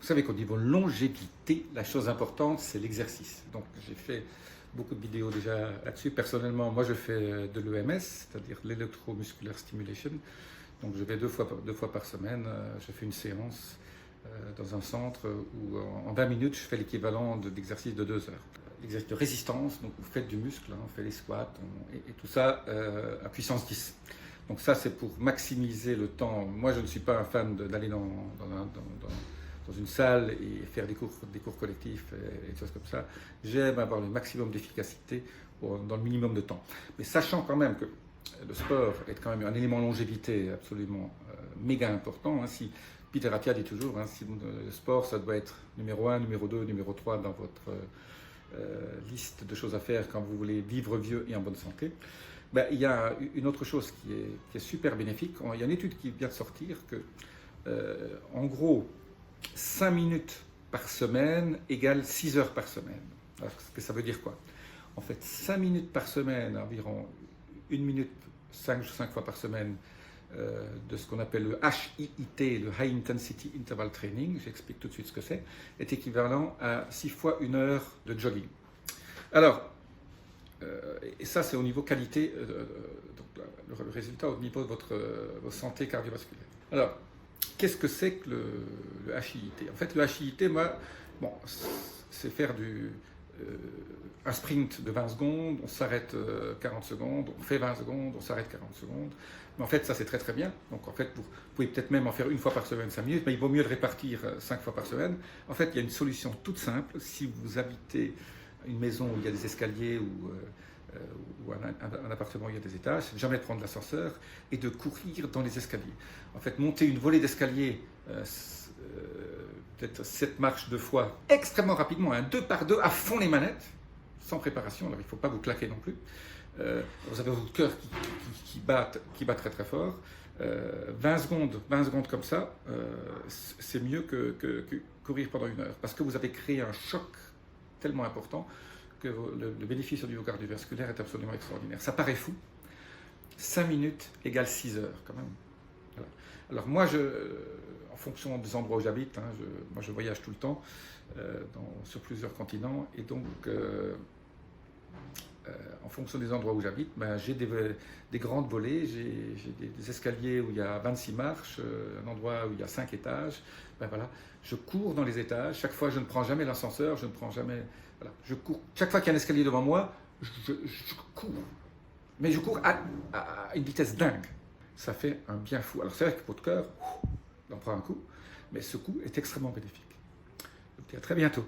savez qu'au niveau longévité, la chose importante, c'est l'exercice. Donc, j'ai fait beaucoup de vidéos déjà là-dessus. Personnellement, moi, je fais de l'EMS, c'est-à-dire l'électromusculaire stimulation. Donc, je vais deux fois par semaine. Je fais une séance dans un centre où, en 20 minutes, je fais l'équivalent d'exercice de 2 heures. L'exercice de résistance, donc vous faites du muscle, hein, on fait les squats, et tout ça à puissance 10. Donc ça, c'est pour maximiser le temps. Moi, je ne suis pas un fan d'aller dans une salle et faire des cours collectifs et des choses comme ça. J'aime avoir le maximum d'efficacité dans le minimum de temps. Mais sachant quand même que le sport est quand même un élément longévité absolument méga important. Hein. Si Peter Attia dit toujours, hein, si le sport, ça doit être numéro 1, numéro 2, numéro 3 dans votre liste de choses à faire quand vous voulez vivre vieux et en bonne santé. Ben, il y a une autre chose qui est super bénéfique. Il y a une étude qui vient de sortir que, en gros, 5 minutes par semaine égale 6 heures par semaine. Alors, ça veut dire quoi? En fait, 5 minutes par semaine, environ 1 minute 5 fois par semaine, de ce qu'on appelle le HIIT, le High Intensity Interval Training, j'explique tout de suite ce que c'est, est équivalent à 6 fois 1 heure de jogging. Alors, et ça c'est au niveau qualité, donc le résultat au niveau de votre santé cardiovasculaire. Alors, qu'est-ce que c'est que le HIIT? En fait, le HIIT, moi, bon, c'est faire un sprint de 20 secondes, on s'arrête 40 secondes, on fait 20 secondes, on s'arrête 40 secondes. Mais en fait, ça c'est très très bien. Donc en fait, vous pouvez peut-être même en faire une fois par semaine 5 minutes, mais il vaut mieux le répartir 5 fois par semaine. En fait, il y a une solution toute simple. Si vous habitez une maison où il y a des escaliers ou un appartement où il y a des étages, c'est de jamais prendre l'ascenseur et de courir dans les escaliers. En fait, monter une volée d'escalier, peut-être 7 marches 2 fois, extrêmement rapidement, hein, 2 par 2, à fond les manettes, sans préparation, alors il ne faut pas vous claquer non plus. Vous avez votre cœur qui bat très très fort. 20 secondes comme ça, c'est mieux que courir pendant 1 heure, parce que vous avez créé un choc tellement important que le bénéfice au niveau cardiovasculaire est absolument extraordinaire. Ça paraît fou. 5 minutes égale 6 heures quand même. Voilà. Alors moi, en fonction des endroits où j'habite, hein, moi je voyage tout le temps sur plusieurs continents, et donc en fonction des endroits où j'habite, ben, j'ai des grandes volées, j'ai des escaliers où il y a 26 marches, un endroit où il y a 5 étages. Ben voilà, je cours dans les étages. Chaque fois, je ne prends jamais l'ascenseur, je ne prends jamais. Voilà, je cours. Chaque fois qu'il y a un escalier devant moi, je cours. Mais je cours à une vitesse dingue. Ça fait un bien fou. Alors c'est vrai que votre cœur, il en prend un coup, mais ce coup est extrêmement bénéfique. Je vous dis à très bientôt.